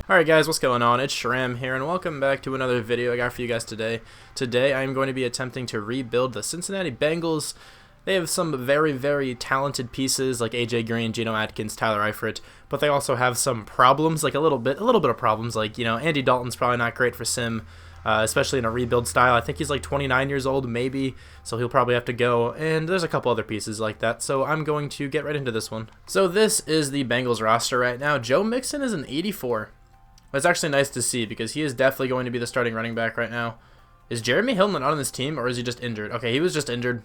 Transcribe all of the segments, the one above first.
Alright guys, what's going on? It's Shram here, and welcome back to another video I got for you guys today. Today I am going to be attempting to rebuild the Cincinnati Bengals. They have some very, very talented pieces like AJ Green, Geno Atkins, Tyler Eifert, but they also have some problems, like a little bit of problems, like, you know, Andy Dalton's probably not great for sim, especially in a rebuild style. I think he's like 29 years old, maybe, so he'll probably have to go, and there's a couple other pieces like that, so I'm going to get right into this one. So this is the Bengals roster right now. Joe Mixon is an 84. It's actually nice to see because he is definitely going to be the starting running back right now. Is Jeremy Hill not on this team, or is he just injured? Okay, he was just injured.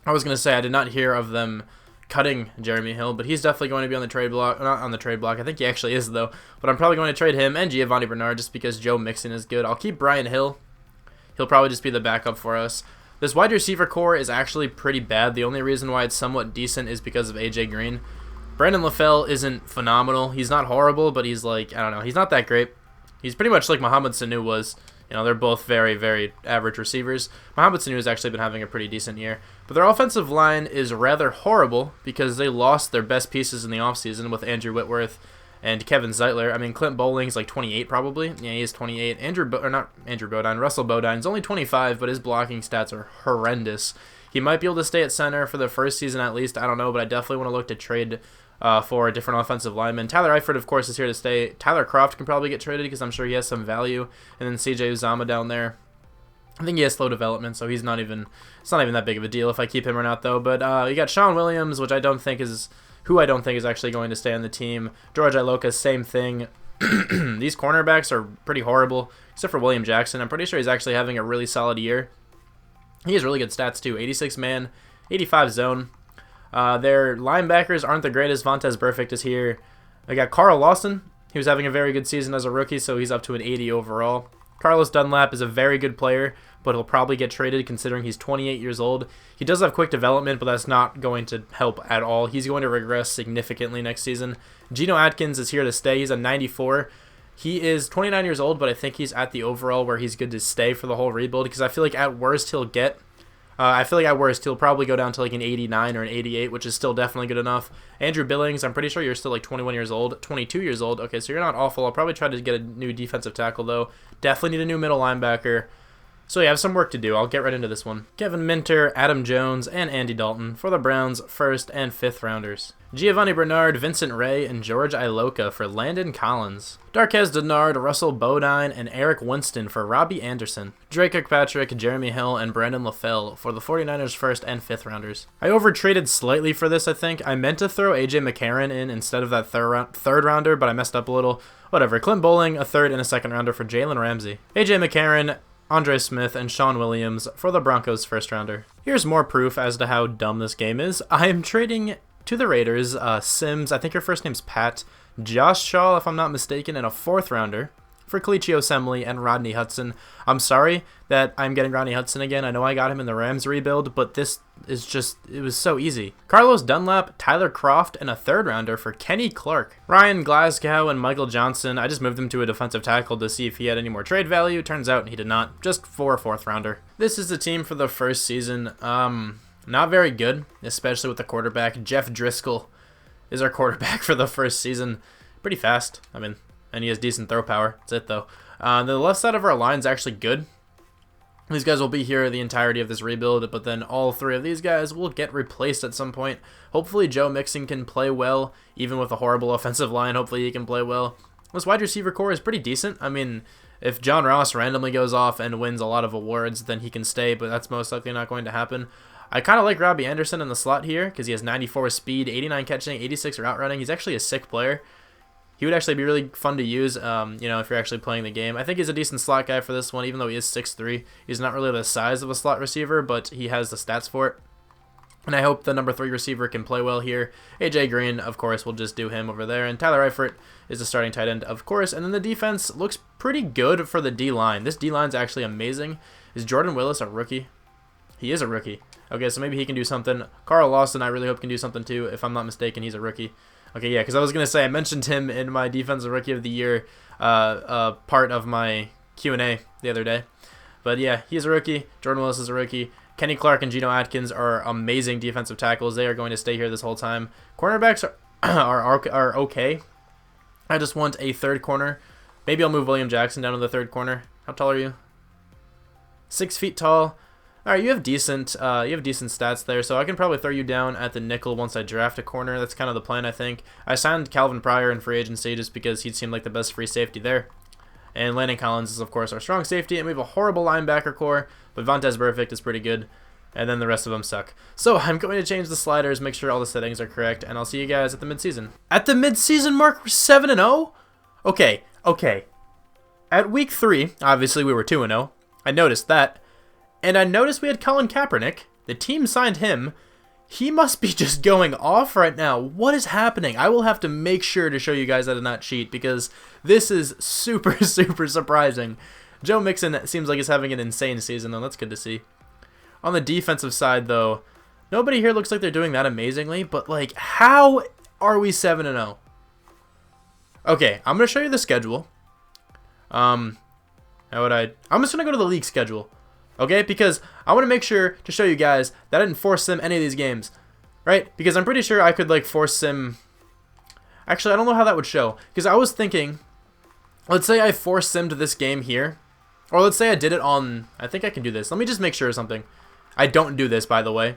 I was going to say I did not hear of them cutting Jeremy Hill, but he's definitely going to be on the trade block. Not on the trade block. I think he actually is, though. But I'm probably going to trade him and Giovanni Bernard just because Joe Mixon is good. I'll keep Brian Hill. He'll probably just be the backup for us. This wide receiver core is actually pretty bad. The only reason why it's somewhat decent is because of AJ Green. Brandon LaFell isn't phenomenal. He's not horrible, but he's like, I don't know, he's not that great. He's pretty much like Mohamed Sanu was. You know, they're both very, very average receivers. Mohamed Sanu has actually been having a pretty decent year. But their offensive line is rather horrible because they lost their best pieces in the offseason with Andrew Whitworth and Kevin Zeitler. I mean, Clint Bowling's like 28 probably. Yeah, he is 28. Russell Bodine's only 25, but his blocking stats are horrendous. He might be able to stay at center for the first season at least. I don't know, but I definitely want to look to trade for a different offensive lineman. Tyler Eifert, of course, is here to stay. Tyler Kroft can probably get traded because I'm sure he has some value. And then CJ Uzomah down there. I think he has slow development, so it's not even that big of a deal if I keep him or not, though. But you got Sean Williams, which I don't think is actually going to stay on the team. George Iloka, same thing. These cornerbacks are pretty horrible, except for William Jackson. I'm pretty sure he's actually having a really solid year. He has really good stats, too. 86 man, 85 zone. Their linebackers aren't the greatest. Vontaze Burfict is here. I got Carl Lawson. He was having a very good season as a rookie, so he's up to an 80 overall. Carlos Dunlap is a very good player, but he'll probably get traded considering he's 28 years old. He does have quick development, but that's not going to help at all. He's going to regress significantly next season. Geno Atkins is here to stay. He's a 94. He is 29 years old, but I think he's at the overall where he's good to stay for the whole rebuild because I feel like at worst he'll probably go down to like an 89 or an 88, which is still definitely good enough. Andrew Billings, I'm pretty sure you're still like 21 years old, 22 years old. Okay, so you're not awful. I'll probably try to get a new defensive tackle, though. Definitely need a new middle linebacker. So yeah, I have some work to do. I'll get right into this one. Kevin Minter, Adam Jones, and Andy Dalton for the Browns' 1st and 5th rounders. Giovanni Bernard, Vincent Ray, and George Iloka for Landon Collins. Darqueze Dennard, Russell Bodine, and Eric Winston for Robbie Anderson. Drake Kirkpatrick, Jeremy Hill, and Brandon LaFell for the 49ers' 1st and 5th rounders. I overtraded slightly for this, I think. I meant to throw AJ McCarron in instead of that third rounder, but I messed up a little. Whatever. Clint Bowling, a 3rd and a 2nd rounder for Jalen Ramsey. AJ McCarron, Andre Smith, and Sean Williams for the Broncos' 1st rounder. Here's more proof as to how dumb this game is. I am trading to the Raiders, Sims, I think your first name's Pat, Josh Shaw, if I'm not mistaken, and a 4th rounder for Kalichi Osemele and Rodney Hudson. I'm sorry that I'm getting Rodney Hudson again. I know I got him in the Rams rebuild, but this is just, it was so easy. Carlos Dunlap, Tyler Kroft, and a 3rd rounder for Kenny Clark. Ryan Glasgow and Michael Johnson, I just moved him to a defensive tackle to see if he had any more trade value. Turns out he did not, just for a 4th rounder. This is the team for the first season. Not very good, especially with the quarterback. Jeff Driscoll is our quarterback for the first season. Pretty fast, I mean, and he has decent throw power. That's it, though. The left side of our line is actually good. These guys will be here the entirety of this rebuild, but then all 3 of these guys will get replaced at some point. Hopefully Joe Mixon can play well, even with a horrible offensive line. Hopefully he can play well. This wide receiver core is pretty decent. I mean, if John Ross randomly goes off and wins a lot of awards, then he can stay, but that's most likely not going to happen. I kind of like Robbie Anderson in the slot here because he has 94 speed, 89 catching, 86 route running. He's actually a sick player. He would actually be really fun to use, you know, if you're actually playing the game. I think he's a decent slot guy for this one, even though he is 6'3". He's not really the size of a slot receiver, but he has the stats for it. And I hope the number 3 receiver can play well here. AJ Green, of course, we'll just do him over there. And Tyler Eifert is the starting tight end, of course. And then the defense looks pretty good for the D-line. This D-line's actually amazing. Is Jordan Willis a rookie? He is a rookie. Okay, so maybe he can do something. Carl Lawson, I really hope can do something too. If I'm not mistaken, he's a rookie. Okay, yeah, because I was going to say I mentioned him in my Defensive Rookie of the Year part of my Q&A the other day. But yeah, he's a rookie. Jordan Willis is a rookie. Kenny Clark and Geno Atkins are amazing defensive tackles. They are going to stay here this whole time. Cornerbacks are okay. I just want a third corner. Maybe I'll move William Jackson down to the third corner. How tall are you? 6 feet tall. All right, you have decent stats there, so I can probably throw you down at the nickel once I draft a corner. That's kind of the plan, I think. I signed Calvin Pryor in free agency just because he seemed like the best free safety there. And Landon Collins is, of course, our strong safety, and we have a horrible linebacker core, but Vontaze Burfict is pretty good, and then the rest of them suck. So I'm going to change the sliders, make sure all the settings are correct, and I'll see you guys at the midseason. At the midseason mark, we're 7-0? Okay. At week 3, obviously we were 2-0. I noticed that. And I noticed we had Colin Kaepernick. The team signed him. He must be just going off right now. What is happening? I will have to make sure to show you guys I did not cheat because this is super, super surprising. Joe Mixon seems like he's having an insane season, though. That's good to see. On the defensive side, though, nobody here looks like they're doing that amazingly, but, like, how are we 7-0? Okay, I'm going to show you the schedule. I'm just going to go to the league schedule. Okay, because I want to make sure to show you guys that I didn't force sim any of these games, right? Because I'm pretty sure I could, like, force sim. Actually, I don't know how that would show, because I was thinking, let's say I force simmed this game here, or let's say I did it on, I think I can do this. Let me just make sure of something. I don't do this, by the way,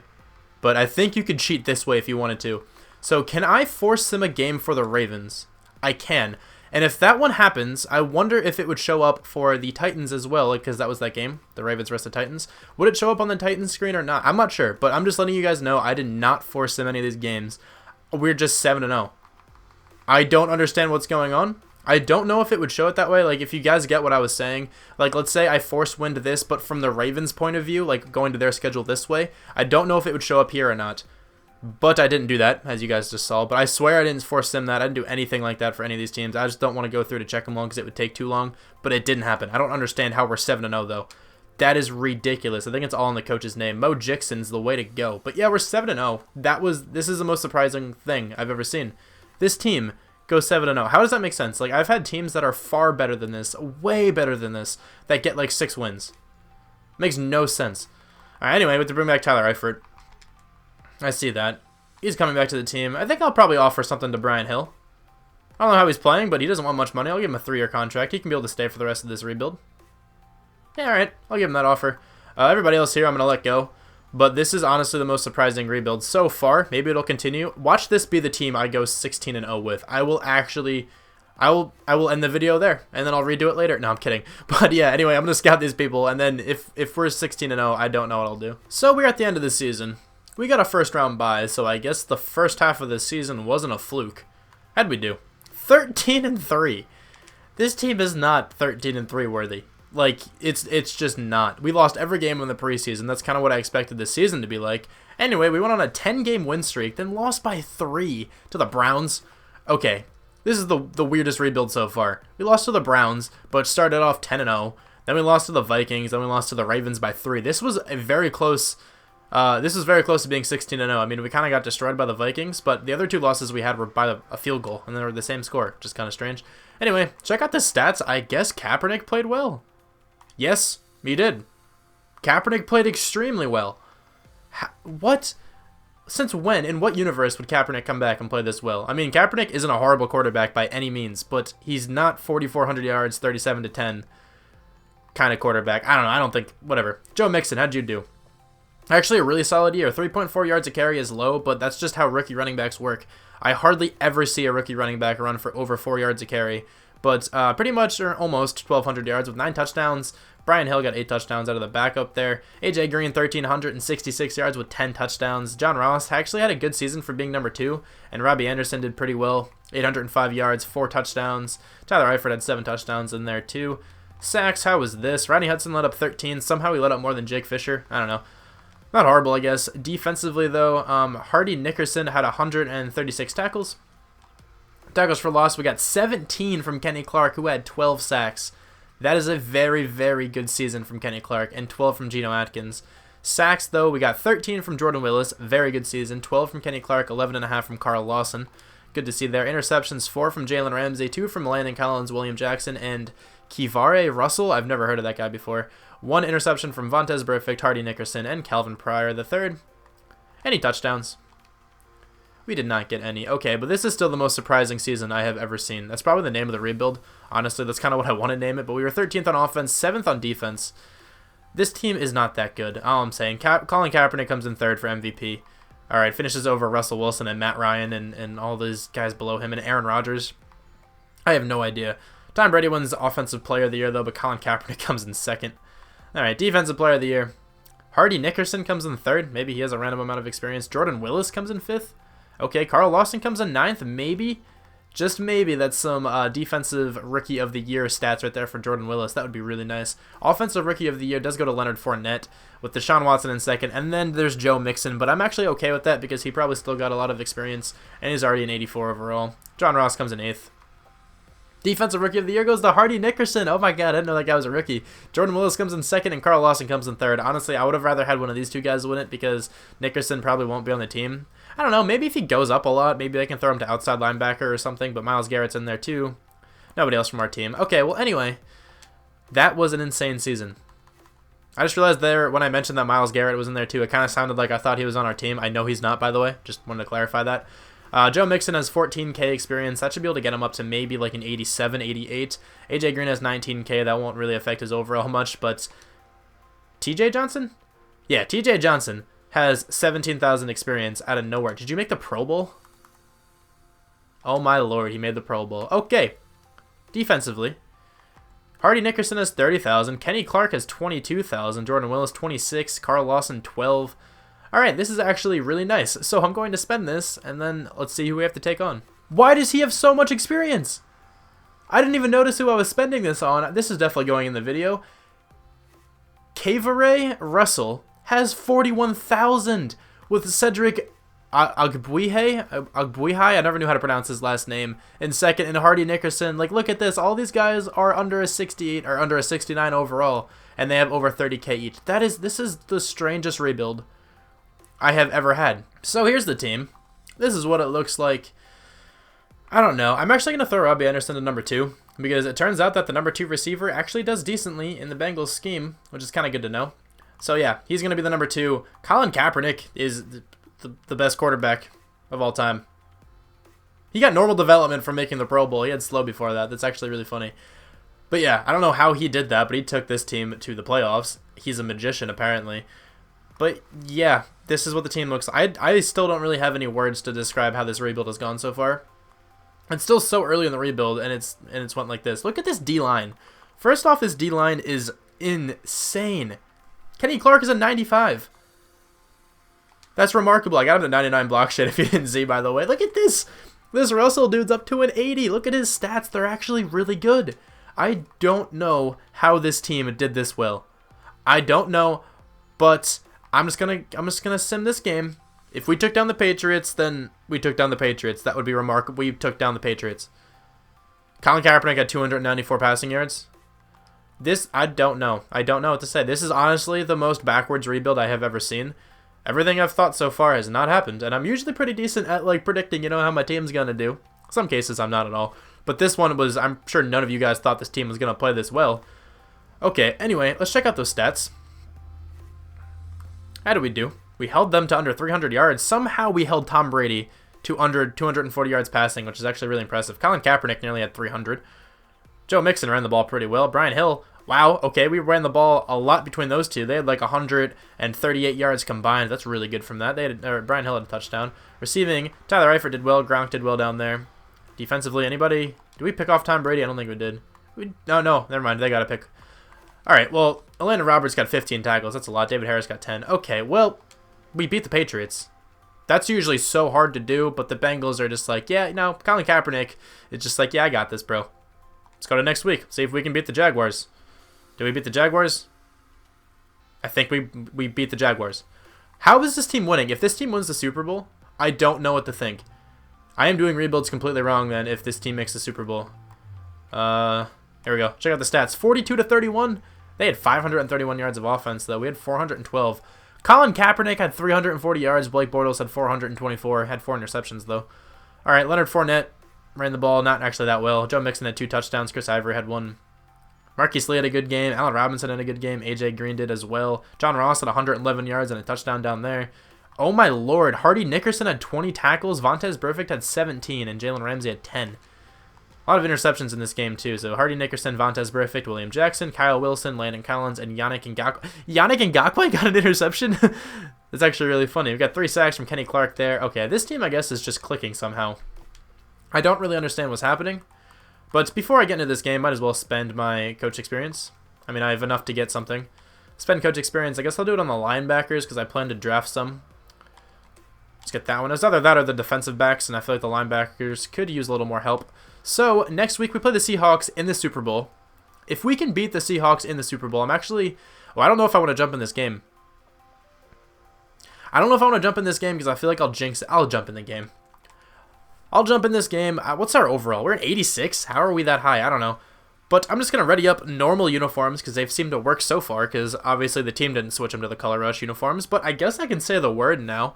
but I think you could cheat this way if you wanted to. So can I force sim a game for the Ravens? I can. And if that one happens, I wonder if it would show up for the Titans as well, because that was that game, the Ravens vs. the Titans. Would it show up on the Titans screen or not? I'm not sure, but I'm just letting you guys know I did not force sim any of these games. We're just 7-0. I don't understand what's going on. I don't know if it would show it that way. Like, if you guys get what I was saying, like, let's say I force wind this, but from the Ravens' point of view, like, going to their schedule this way, I don't know if it would show up here or not. But I didn't do that, as you guys just saw. But I swear I didn't force sim that. I didn't do anything like that for any of these teams. I just don't want to go through to check them all because it would take too long. But it didn't happen. I don't understand how we're 7-0, though. That is ridiculous. I think it's all in the coach's name. Mo Jixon's the way to go. But yeah, we're 7-0. This is the most surprising thing I've ever seen. This team goes 7-0. How does that make sense? Like, I've had teams that are far better than this, way better than this, that get like 6 wins. Makes no sense. All right, anyway, we have to bring back Tyler Eifert. I see that. He's coming back to the team. I think I'll probably offer something to Brian Hill. I don't know how he's playing, but he doesn't want much money. I'll give him a 3-year contract. He can be able to stay for the rest of this rebuild. Yeah, all right. I'll give him that offer. Everybody else here I'm going to let go. But this is honestly the most surprising rebuild so far. Maybe it'll continue. Watch this be the team I go 16-0 with. I will end the video there, and then I'll redo it later. No, I'm kidding. But yeah, anyway, I'm going to scout these people, and then if we're 16-0, I don't know what I'll do. So we're at the end of the season. We got a first-round bye, so I guess the first half of the season wasn't a fluke. How'd we do? 13-3. This team is not 13-3 worthy. Like, it's just not. We lost every game in the preseason. That's kind of what I expected this season to be like. Anyway, we went on a 10-game win streak, then lost by 3 to the Browns. Okay, this is the weirdest rebuild so far. We lost to the Browns, but started off 10-0. Then we lost to the Vikings. Then we lost to the Ravens by 3. This was a very close. This was very close to being 16-0. I mean, we kind of got destroyed by the Vikings, but the other 2 losses we had were by a field goal, and they were the same score, which is kind of strange. Anyway, check out the stats. I guess Kaepernick played well. Yes, he did. Kaepernick played extremely well. What? Since when? In what universe would Kaepernick come back and play this well? I mean, Kaepernick isn't a horrible quarterback by any means, but he's not 4,400 yards, 37-10 kind of quarterback. I don't know. I don't think. Whatever. Joe Mixon, how'd you do? Actually, a really solid year. 3.4 yards a carry is low, but that's just how rookie running backs work. I hardly ever see a rookie running back run for over 4 yards a carry, but pretty much or almost 1,200 yards with 9 touchdowns. Brian Hill got 8 touchdowns out of the backup there. AJ Green, 1,366 yards with 10 touchdowns. John Ross actually had a good season for being number 2, and Robbie Anderson did pretty well. 805 yards, 4 touchdowns. Tyler Eifert had 7 touchdowns in there too. Sacks, how was this? Rodney Hudson let up 13. Somehow he let up more than Jake Fisher. I don't know. Not horrible, I guess. Defensively, though, Hardy Nickerson had 136 tackles. Tackles for loss, we got 17 from Kenny Clark, who had 12 sacks. That is a very, very good season from Kenny Clark, and 12 from Geno Atkins. Sacks, though, we got 13 from Jordan Willis, very good season. 12 from Kenny Clark, 11.5 from Carl Lawson. Good to see there. Interceptions, 4 from Jalen Ramsey, 2 from Landon Collins, William Jackson, and Kivare Russell. I've never heard of that guy before. 1 interception from Vontaze Burfict, Hardy Nickerson, and Calvin Pryor the third. Any touchdowns? We did not get any. Okay, but this is still the most surprising season I have ever seen. That's probably the name of the rebuild. Honestly, that's kind of what I want to name it, but we were 13th on offense, 7th on defense. This team is not that good. All I'm saying, Colin Kaepernick comes in 3rd for MVP. All right, finishes over Russell Wilson and Matt Ryan and all those guys below him and Aaron Rodgers. I have no idea. Tom Brady wins Offensive Player of the Year, though, but Colin Kaepernick comes in 2nd. All right, Defensive Player of the Year. Hardy Nickerson comes in 3rd. Maybe he has a random amount of experience. Jordan Willis comes in 5th. Okay, Carl Lawson comes in 9th. Maybe, just maybe, that's some Defensive Rookie of the Year stats right there for Jordan Willis. That would be really nice. Offensive Rookie of the Year does go to Leonard Fournette, with Deshaun Watson in 2nd. And then there's Joe Mixon, but I'm actually okay with that because he probably still got a lot of experience, and he's already an 84 overall. John Ross comes in 8th. Defensive Rookie of the Year goes to Hardy Nickerson. Oh my god, I didn't know that guy was a rookie. Jordan Willis comes in 2nd and Carl Lawson comes in 3rd. Honestly, I would have rather had one of these two guys win it because Nickerson probably won't be on the team. I don't know, maybe if he goes up a lot, maybe they can throw him to outside linebacker or something, but Myles Garrett's in there too. Nobody else from our team. Okay, well anyway, that was an insane season. I just realized there, when I mentioned that Myles Garrett was in there too, it kind of sounded like I thought he was on our team. I know he's not, by the way. Just wanted to clarify that. Joe Mixon has 14K experience. That should be able to get him up to maybe like an 87, 88. AJ Green has 19K. That won't really affect his overall much, but TJ Johnson? Yeah, TJ Johnson has 17,000 experience out of nowhere. Did you make the Pro Bowl? Oh my lord, he made the Pro Bowl. Okay. Defensively, Hardy Nickerson has 30,000. Kenny Clark has 22,000. Jordan Willis 26. Carl Lawson 12. All right, this is actually really nice. So I'm going to spend this, and then let's see who we have to take on. Why does he have so much experience? I didn't even notice who I was spending this on. This is definitely going in the video. Kavare Russell has 41,000 with Cedric Agbuihe. I never knew how to pronounce his last name. In 2nd, and Hardy Nickerson. Like, look at this. All these guys are under a 68 or under a 69 overall, and they have over 30K each. This is the strangest rebuild I have ever had. So here's the team. This is what it looks like. I don't know. I'm actually going to throw Robbie Anderson to number 2 because it turns out that the number 2 receiver actually does decently in the Bengals scheme, which is kind of good to know. So yeah, he's going to be the number 2. Colin Kaepernick is the best quarterback of all time. He got normal development from making the Pro Bowl. He had slow before that. That's actually really funny. But yeah, I don't know how he did that, but he took this team to the playoffs. He's a magician, apparently. But yeah, this is what the team looks like. I still don't really have any words to describe how this rebuild has gone so far. It's still so early in the rebuild, and it's went like this. Look at this D-line. First off, this D-line is insane. Kenny Clark is a 95. That's remarkable. I got him to 99 block shit if you didn't see, by the way. Look at this. This Russell dude's up to an 80. Look at his stats. They're actually really good. I don't know how this team did this well. I don't know, but I'm just gonna sim this game. If we took down the Patriots, then we took down the Patriots. That would be remarkable. We took down the Patriots. Colin Kaepernick had 294 passing yards. This, I don't know. I don't know what to say. This is honestly the most backwards rebuild I have ever seen. Everything I've thought so far has not happened, and I'm usually pretty decent at like predicting, how my team's gonna do. Some cases I'm not at all. But this one was, I'm sure none of you guys thought this team was gonna play this well. Okay, anyway, let's check out those stats. How did we do? We held them to under 300 yards. Somehow we held Tom Brady to under 240 yards passing, which is actually really impressive. Colin Kaepernick nearly had 300. Joe Mixon ran the ball pretty well. Brian Hill, wow, okay, we ran the ball a lot between those two. They had like 138 yards combined. That's really good from that. Brian Hill had a touchdown. Receiving, Tyler Eifert did well. Gronk did well down there. Defensively, anybody? Did we pick off Tom Brady? I don't think we did. No, never mind. They got to pick. All right, well, Elandon Roberts got 15 tackles. That's a lot. David Harris got 10. Okay, well, we beat the Patriots. That's usually so hard to do, but the Bengals are just like, yeah, Colin Kaepernick is just like, yeah, I got this, bro. Let's go to next week. See if we can beat the Jaguars. Did we beat the Jaguars? I think we beat the Jaguars. How is this team winning? If this team wins the Super Bowl, I don't know what to think. I am doing rebuilds completely wrong then if this team makes the Super Bowl. Here we go. Check out the stats. 42-31. They had 531 yards of offense, though. We had 412. Colin Kaepernick had 340 yards. Blake Bortles had 424. Had 4 interceptions, though. All right, Leonard Fournette ran the ball not actually that well. Joe Mixon had 2 touchdowns. Chris Ivory had 1. Marquise Lee had a good game. Allen Robinson had a good game. A.J. Green did as well. John Ross had 111 yards and a touchdown down there. Oh my lord. Hardy Nickerson had 20 tackles. Vontaze Burfict had 17. And Jalen Ramsey had 10. A lot of interceptions in this game too. So Hardy Nickerson, Vontaze Burfict, William Jackson, Kyle Wilson, Landon Collins, and Yannick Ngakoue. Yannick Ngakoue got an interception? That's actually really funny. We got 3 sacks from Kenny Clark there. Okay, this team I guess is just clicking somehow. I don't really understand what's happening. But before I get into this game, might as well spend my coach experience. I mean, I have enough to get something. Spend coach experience. I guess I'll do it on the linebackers because I plan to draft some. Let's get that one. It's either that or the defensive backs, and I feel like the linebackers could use a little more help. So, next week we play the Seahawks in the Super Bowl. If we can beat the Seahawks in the Super Bowl, I'm actually... Well, I don't know if I want to jump in this game. I don't know if I want to jump in this game because I feel like I'll jinx it. I'll jump in the game. I'll jump in this game. What's our overall? We're at 86? How are we that high? I don't know. But I'm just going to ready up normal uniforms because they've seemed to work so far because obviously the team didn't switch them to the Color Rush uniforms. But I guess I can say the word now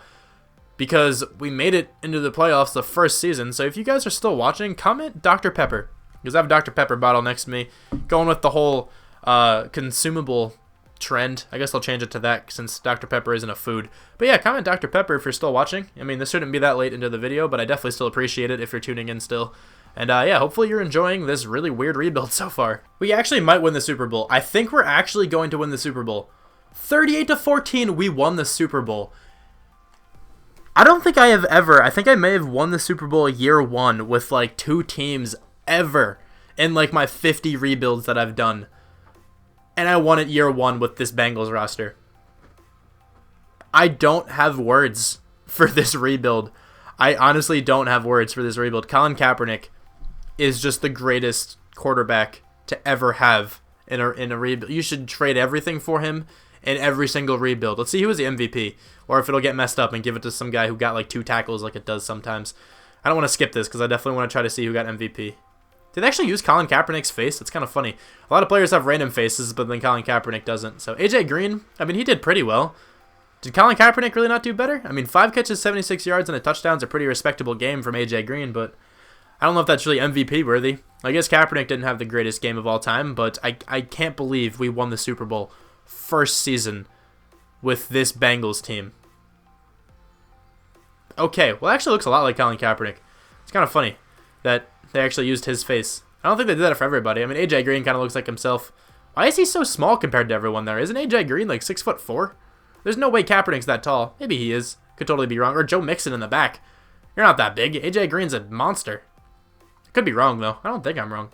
because we made it into the playoffs the first season. So if you guys are still watching, comment Dr. Pepper because I have a Dr. Pepper bottle next to me. Going with the whole consumable trend. I guess I'll change it to that since Dr. Pepper isn't a food. But yeah, comment Dr. Pepper if you're still watching. I mean, this shouldn't be that late into the video, but I definitely still appreciate it if you're tuning in still. And yeah, hopefully you're enjoying this really weird rebuild so far. We actually might win the Super Bowl. I think we're actually going to win the Super Bowl. 38-14, we won the Super Bowl. I don't think I have ever, I think I may have won the Super Bowl year 1 with like 2 teams ever in like my 50 rebuilds that I've done. And I won it year 1 with this Bengals roster. I don't have words for this rebuild. I honestly don't have words for this rebuild. Colin Kaepernick is just the greatest quarterback to ever have in a rebuild. You should trade everything for him in every single rebuild. Let's see who is the MVP. Or if it'll get messed up and give it to some guy who got like 2 tackles like it does sometimes. I don't want to skip this because I definitely want to try to see who got MVP. Did they actually use Colin Kaepernick's face? That's kind of funny. A lot of players have random faces, but then Colin Kaepernick doesn't. So A.J. Green, I mean, he did pretty well. Did Colin Kaepernick really not do better? I mean, 5 catches, 76 yards, and a touchdown's a pretty respectable game from A.J. Green, but I don't know if that's really MVP worthy. I guess Kaepernick didn't have the greatest game of all time, but I can't believe we won the Super Bowl first season with this Bengals team. Okay, well, it actually looks a lot like Colin Kaepernick. It's kind of funny that they actually used his face. I don't think they did that for everybody. I mean, A.J. Green kind of looks like himself. Why is he so small compared to everyone there? Isn't A.J. Green like 6'4"? There's no way Kaepernick's that tall. Maybe he is. Could totally be wrong. Or Joe Mixon in the back. You're not that big. A.J. Green's a monster. Could be wrong, though. I don't think I'm wrong.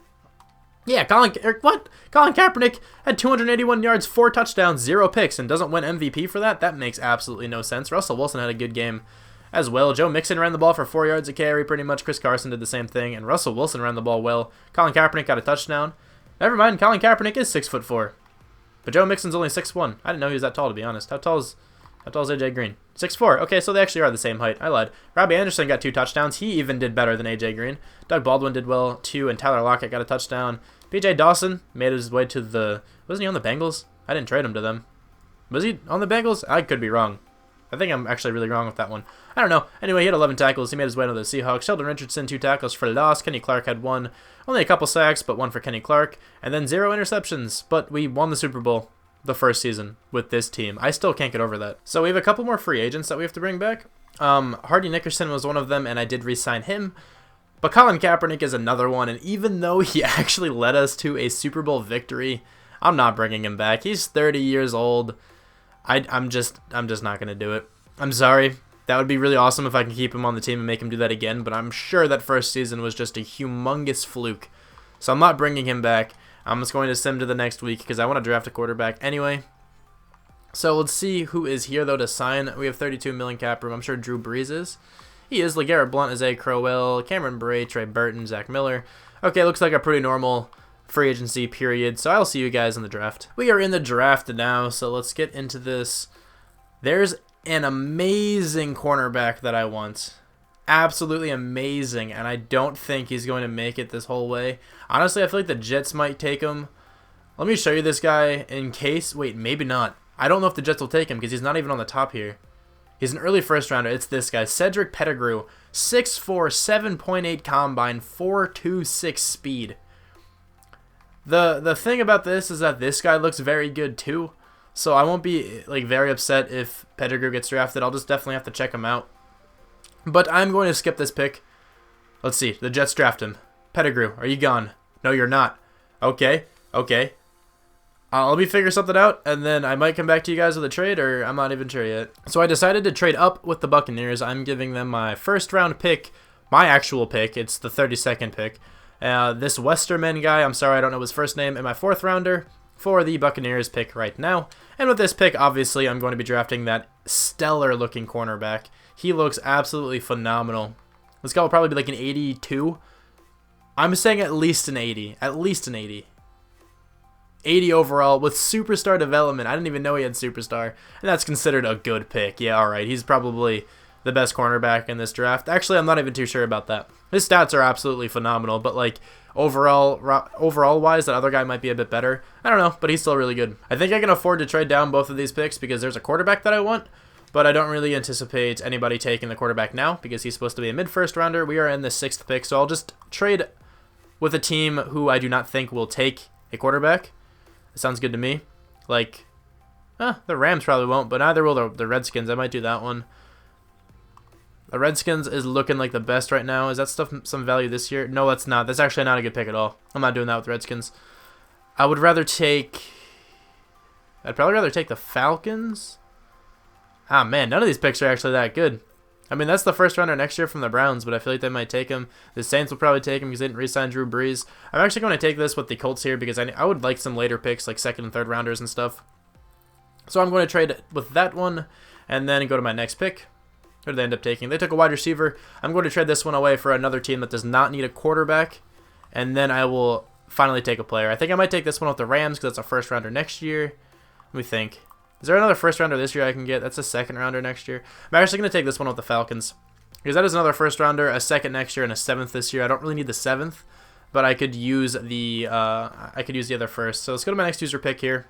Yeah, Colin Kaepernick had 281 yards, 4 touchdowns, 0 picks, and doesn't win MVP for that? That makes absolutely no sense. Russell Wilson had a good game as well. Joe Mixon ran the ball for 4 yards a carry, pretty much. Chris Carson did the same thing, and Russell Wilson ran the ball well. Colin Kaepernick got a touchdown. Never mind, Colin Kaepernick is 6'4". But Joe Mixon's only 6'1". I didn't know he was that tall, to be honest. How tall is A.J. Green? 6'4". Okay, so they actually are the same height. I lied. Robbie Anderson got 2 touchdowns. He even did better than A.J. Green. Doug Baldwin did well, too, and Tyler Lockett got a touchdown. P.J. Dawson made his way to the... Wasn't he on the Bengals? I didn't trade him to them. Was he on the Bengals? I could be wrong. I think I'm actually really wrong with that one. I don't know. Anyway, he had 11 tackles. He made his way to the Seahawks. Sheldon Richardson, 2 tackles for loss. Kenny Clark had 1. Only a couple sacks, but 1 for Kenny Clark. And then 0 interceptions. But we won the Super Bowl the first season with this team. I still can't get over that. So we have a couple more free agents that we have to bring back. Hardy Nickerson was one of them, and I did re-sign him. But Colin Kaepernick is another one, and even though he actually led us to a Super Bowl victory, I'm not bringing him back. He's 30 years old. I'm just not going to do it. I'm sorry. That would be really awesome if I can keep him on the team and make him do that again, but I'm sure that first season was just a humongous fluke. So I'm not bringing him back. I'm just going to send him to the next week because I want to draft a quarterback anyway. So let's see who is here, though, to sign. We have 32 million cap room. I'm sure Drew Brees is. He is. LeGarrette Blount, Isaiah Crowell, Cameron Bray, Trey Burton, Zach Miller. Okay, looks like a pretty normal free agency period. So I'll see you guys in the draft. We are in the draft now, so let's get into this. There's an amazing cornerback that I want. Absolutely amazing, and I don't think he's going to make it this whole way. Honestly, I feel like the Jets might take him. Let me show you this guy in case. Wait, maybe not. I don't know if the Jets will take him because he's not even on the top here. He's an early first rounder. It's this guy, Cedric Pettigrew, 6'4", 7.8 combine, 4.26 speed. The thing about this is that this guy looks very good too. So I won't be like very upset if Pettigrew gets drafted. I'll just definitely have to check him out. But I'm going to skip this pick. Let's see. The Jets draft him. Pettigrew, are you gone? No, you're not. Okay. Okay. Let me figure something out, and then I might come back to you guys with a trade, or I'm not even sure yet. So I decided to trade up with the Buccaneers. I'm giving them my first round pick, my actual pick. It's the 32nd pick. This Westerman guy, I'm sorry I don't know his first name, and my 4th rounder for the Buccaneers pick right now. And with this pick, obviously, I'm going to be drafting that stellar-looking cornerback. He looks absolutely phenomenal. This guy will probably be like an 82. I'm saying at least an 80. At least an 80. 80 overall with superstar development. I didn't even know he had superstar. And that's considered a good pick. Yeah, alright. He's probably the best cornerback in this draft. Actually, I'm not even too sure about that. His stats are absolutely phenomenal. But like overall wise, that other guy might be a bit better. I don't know, but he's still really good. I think I can afford to trade down both of these picks because there's a quarterback that I want. But I don't really anticipate anybody taking the quarterback now because he's supposed to be a mid-first rounder. We are in the 6th pick. So I'll just trade with a team who I do not think will take a quarterback. Sounds good to me. Like, the Rams probably won't, but neither will the Redskins. I might do that one. The Redskins is looking like the best right now. Is that stuff some value this year? No, that's not. That's actually not a good pick at all. I'm not doing that with the Redskins. I would rather take... I'd probably rather take the Falcons. Ah, man, none of these picks are actually that good. I mean, that's the first rounder next year from the Browns, but I feel like they might take him. The Saints will probably take him because they didn't re-sign Drew Brees. I'm actually going to take this with the Colts here because I would like some later picks, like 2nd and 3rd rounders and stuff. So I'm going to trade with that one and then go to my next pick. Who did they end up taking? They took a wide receiver. I'm going to trade this one away for another team that does not need a quarterback, and then I will finally take a player. I think I might take this one with the Rams because that's a first rounder next year. Let me think. Is there another first rounder this year I can get? That's a 2nd rounder next year. I'm actually going to take this one with the Falcons because that is another first rounder, a 2nd next year, and a 7th this year. I don't really need the 7th, but I could use the other first. So let's go to my next user pick here.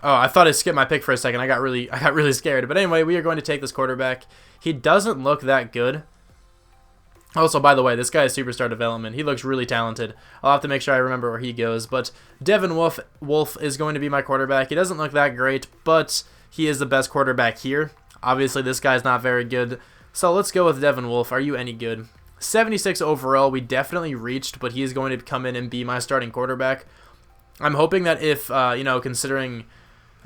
Oh, I thought I skipped my pick for a second. I got really scared. But anyway, we are going to take this quarterback. He doesn't look that good. Also, by the way, this guy is superstar development. He looks really talented. I'll have to make sure I remember where he goes. But Devin Wolf is going to be my quarterback. He doesn't look that great, but he is the best quarterback here. Obviously, this guy's not very good. So let's go with Devin Wolf. Are you any good? 76 overall. We definitely reached, but he is going to come in and be my starting quarterback. I'm hoping that if, considering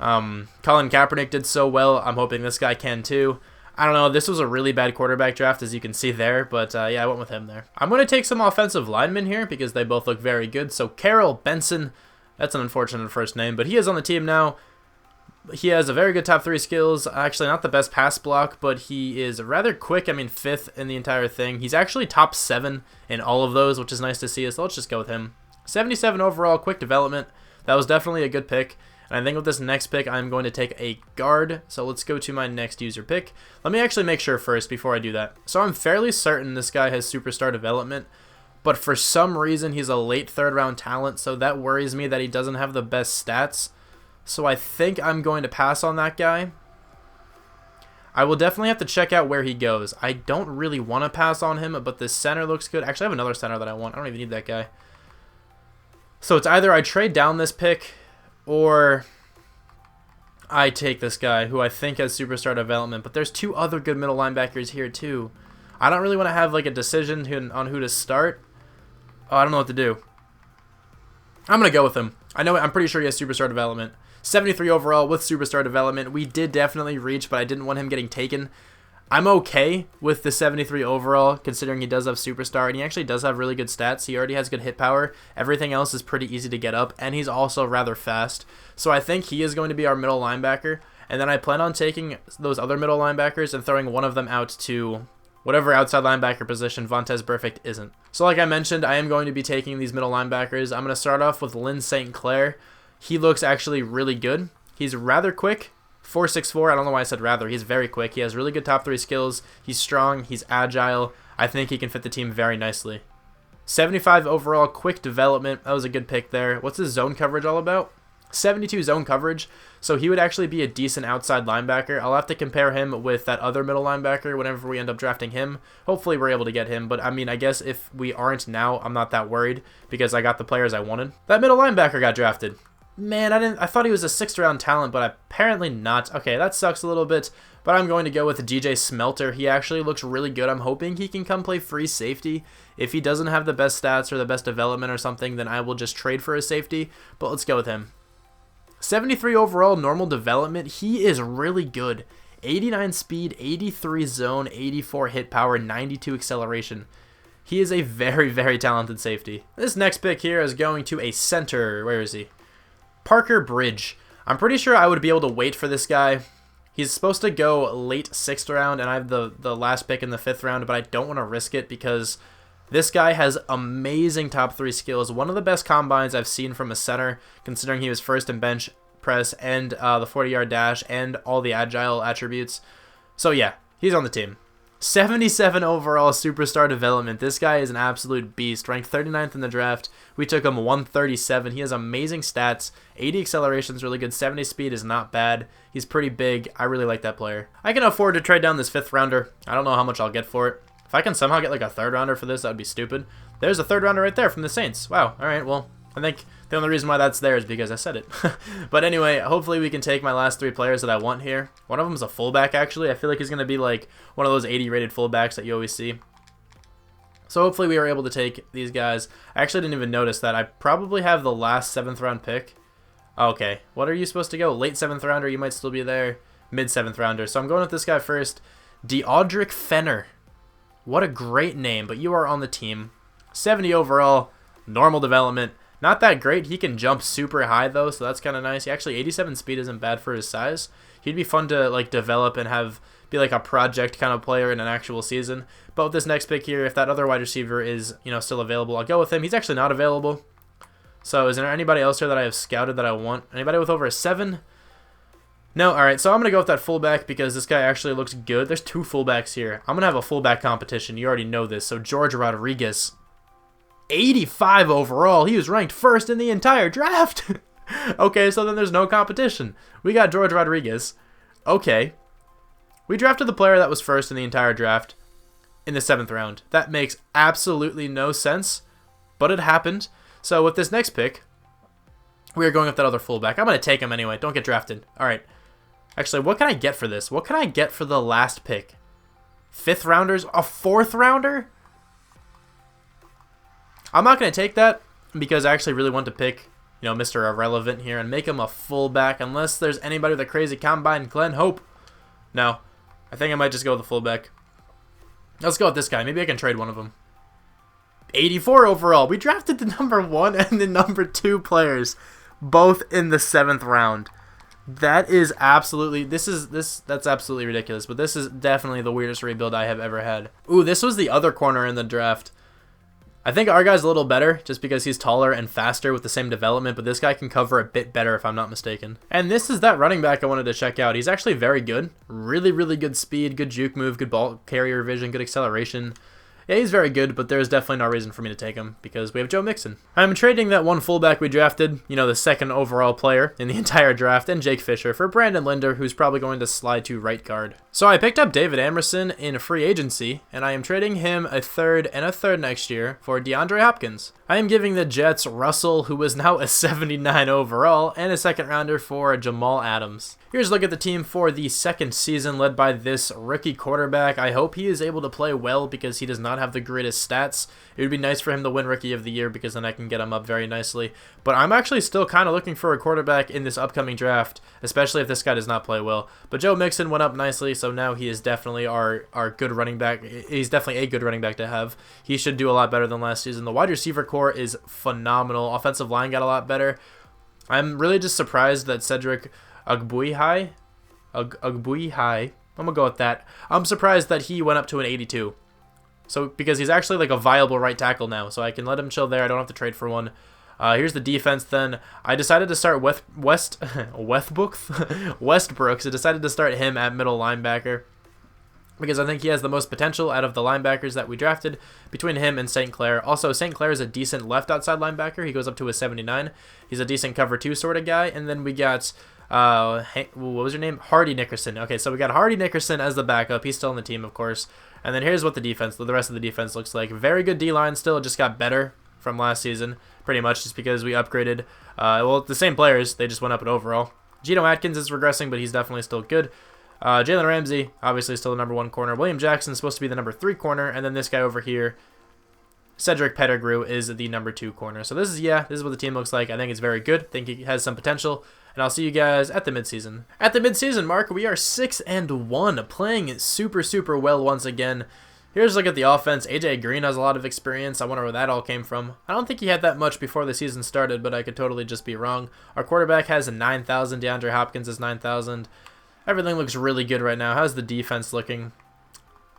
Colin Kaepernick did so well, I'm hoping this guy can too. I don't know. This was a really bad quarterback draft, as you can see there, but yeah, I went with him there. I'm going to take some offensive linemen here because they both look very good. So Carroll Benson, that's an unfortunate first name, but he is on the team now. He has a very good top 3 skills. Actually, not the best pass block, but he is rather quick. I mean, 5th in the entire thing. He's actually top 7 in all of those, which is nice to see. So let's just go with him. 77 overall, quick development. That was definitely a good pick. And I think with this next pick, I'm going to take a guard. So let's go to my next user pick. Let me actually make sure first before I do that. So I'm fairly certain this guy has superstar development, but for some reason he's a late 3rd round talent, so that worries me that he doesn't have the best stats. So I think I'm going to pass on that guy. I will definitely have to check out where he goes. I don't really want to pass on him, but the center looks good. Actually, I have another center that I want. I don't even need that guy. So it's either I trade down this pick or I take this guy who I think has superstar development. But there's 2 other good middle linebackers here too. I don't really want to have like a decision on who to start. Oh, I don't know what to do. I'm going to go with him. I'm pretty sure he has superstar development. 73 overall with superstar development. We did definitely reach, but I didn't want him getting taken. I'm okay with the 73 overall, considering he does have superstar, and he actually does have really good stats. He already has good hit power. Everything else is pretty easy to get up, and he's also rather fast. So I think he is going to be our middle linebacker, and then I plan on taking those other middle linebackers and throwing one of them out to whatever outside linebacker position Vontaze Burfict isn't. So like I mentioned, I am going to be taking these middle linebackers. I'm going to start off with Lynn St. Clair. He looks actually really good. He's rather quick. 4.64. I don't know why I said rather. He's very quick. He has really good top 3 skills. He's strong. He's agile. I think he can fit the team very nicely. 75 overall, quick development. That was a good pick there. What's his zone coverage all about? 72 zone coverage, so he would actually be a decent outside linebacker. I'll have to compare him with that other middle linebacker whenever we end up drafting him. Hopefully we're able to get him, but I mean, I guess if we aren't now, I'm not that worried because I got the players I wanted. That middle linebacker got drafted. Man, I thought he was a 6th round talent, but apparently not. Okay, that sucks a little bit, but I'm going to go with DJ Smelter. He actually looks really good. I'm hoping he can come play free safety. If he doesn't have the best stats or the best development or something, then I will just trade for a safety, but let's go with him. 73 overall, normal development. He is really good. 89 speed, 83 zone, 84 hit power, 92 acceleration. He is a very, very talented safety. This next pick here is going to a center. Where is he? Parker Bridge. I'm pretty sure I would be able to wait for this guy. He's supposed to go late 6th round, and I have the last pick in the 5th round, but I don't want to risk it because this guy has amazing top 3 skills. One of the best combines I've seen from a center, considering he was first in bench press and the 40-yard dash and all the agile attributes. So yeah, he's on the team. 77 overall superstar development. This guy is an absolute beast. Ranked 39th in the draft. We took him 137. He has amazing stats. 80 acceleration is really good. 70 speed is not bad. He's pretty big. I really like that player. I can afford to trade down this 5th rounder. I don't know how much I'll get for it. If I can somehow get like a 3rd rounder for this, that would be stupid. There's a 3rd rounder right there from the Saints. Wow. All right. Well, I think the only reason why that's there is because I said it. But anyway, hopefully we can take my last 3 players that I want here. One of them is a fullback, actually. I feel like he's going to be like one of those 80 rated fullbacks that you always see. So hopefully we were able to take these guys. I actually didn't even notice that. I probably have the last 7th round pick. Okay. What are you supposed to go? Late 7th rounder, you might still be there. Mid 7th rounder. So I'm going with this guy first. Deaudric Fenner. What a great name, but you are on the team. 70 overall, normal development. Not that great. He can jump super high though, so that's kind of nice. He actually 87 speed isn't bad for his size. He'd be fun to like develop and be like a project kind of player in an actual season. But with this next pick here, if that other wide receiver is, still available, I'll go with him. He's actually not available. So is there anybody else here that I have scouted that I want? Anybody with over a 7? No, all right. So I'm going to go with that fullback because this guy actually looks good. There's 2 fullbacks here. I'm going to have a fullback competition. You already know this. So George Rodriguez. 85 overall. He was ranked 1st in the entire draft. Okay, so then there's no competition. We got George Rodriguez. Okay. We drafted the player that was 1st in the entire draft in the 7th round. That makes absolutely no sense, but it happened. So with this next pick, we are going with that other fullback. I'm going to take him anyway. Don't get drafted. All right. Actually, what can I get for this? What can I get for the last pick? 5th rounders? A 4th rounder? I'm not going to take that because I actually really want to pick, Mr. Irrelevant here and make him a fullback unless there's anybody with a crazy combine. Glenn Hope. No. I think I might just go with the fullback. Let's go with this guy. Maybe I can trade one of them. 84 overall. We drafted the number 1 and the number 2 players both in the 7th round. That is absolutely, that's absolutely ridiculous, but this is definitely the weirdest rebuild I have ever had. Ooh, this was the other corner in the draft. I think our guy's a little better just because he's taller and faster with the same development, but this guy can cover a bit better if I'm not mistaken. And this is that running back I wanted to check out. He's actually very good. Really, really good speed, good juke move, good ball carrier vision, good acceleration. Yeah, he's very good, but there's definitely no reason for me to take him because we have Joe Mixon. I'm trading that one fullback we drafted, the 2nd overall player in the entire draft, and Jake Fisher for Brandon Linder, who's probably going to slide to right guard. So I picked up David Amerson in free agency, and I am trading him a 3rd and a 3rd next year for DeAndre Hopkins. I am giving the Jets Russell, who is now a 79 overall, and a 2nd rounder for Jamal Adams. Here's a look at the team for the 2nd season led by this rookie quarterback. I hope he is able to play well because he does not have the greatest stats. It would be nice for him to win Rookie of the Year because then I can get him up very nicely. But I'm actually still kind of looking for a quarterback in this upcoming draft, especially if this guy does not play well. But Joe Mixon went up nicely, so now he is definitely our good running back. He's definitely a good running back to have. He should do a lot better than last season. The wide receiver core is phenomenal. Offensive line got a lot better. I'm really just surprised that Cedric Ogbuehi, I'm going to go with that. I'm surprised that he went up to an 82. So, because he's actually like a viable right tackle now, so I can let him chill there. I don't have to trade for one. Here's the defense then. I decided to start Westbrooks. I decided to start him at middle linebacker. because I think he has the most potential out of the linebackers that we drafted between him and St. Clair. Also, St. Clair is a decent left outside linebacker. He goes up to a 79. He's a decent cover 2 sort of guy. And then we got, what was your name? Hardy Nickerson. Okay, so we got Hardy Nickerson as the backup. He's still on the team, of course. And then here's what the rest of the defense looks like. Very good D-line still. It just got better from last season, pretty much just because we upgraded. Well, the same players. They just went up in overall. Geno Atkins is regressing, but he's definitely still good. Jalen Ramsey, obviously still the number 1 corner. William Jackson is supposed to be the number 3 corner. And then this guy over here, Cedric Pettigrew, is the number 2 corner. So this is what the team looks like. I think it's very good. I think he has some potential. And I'll see you guys at the midseason. At the midseason mark, we are 6-1, playing super, super well once again. Here's a look at the offense. AJ Green has a lot of experience. I wonder where that all came from. I don't think he had that much before the season started, but I could totally just be wrong. Our quarterback has a 9,000. DeAndre Hopkins is 9,000. Everything looks really good right now. How's the defense looking?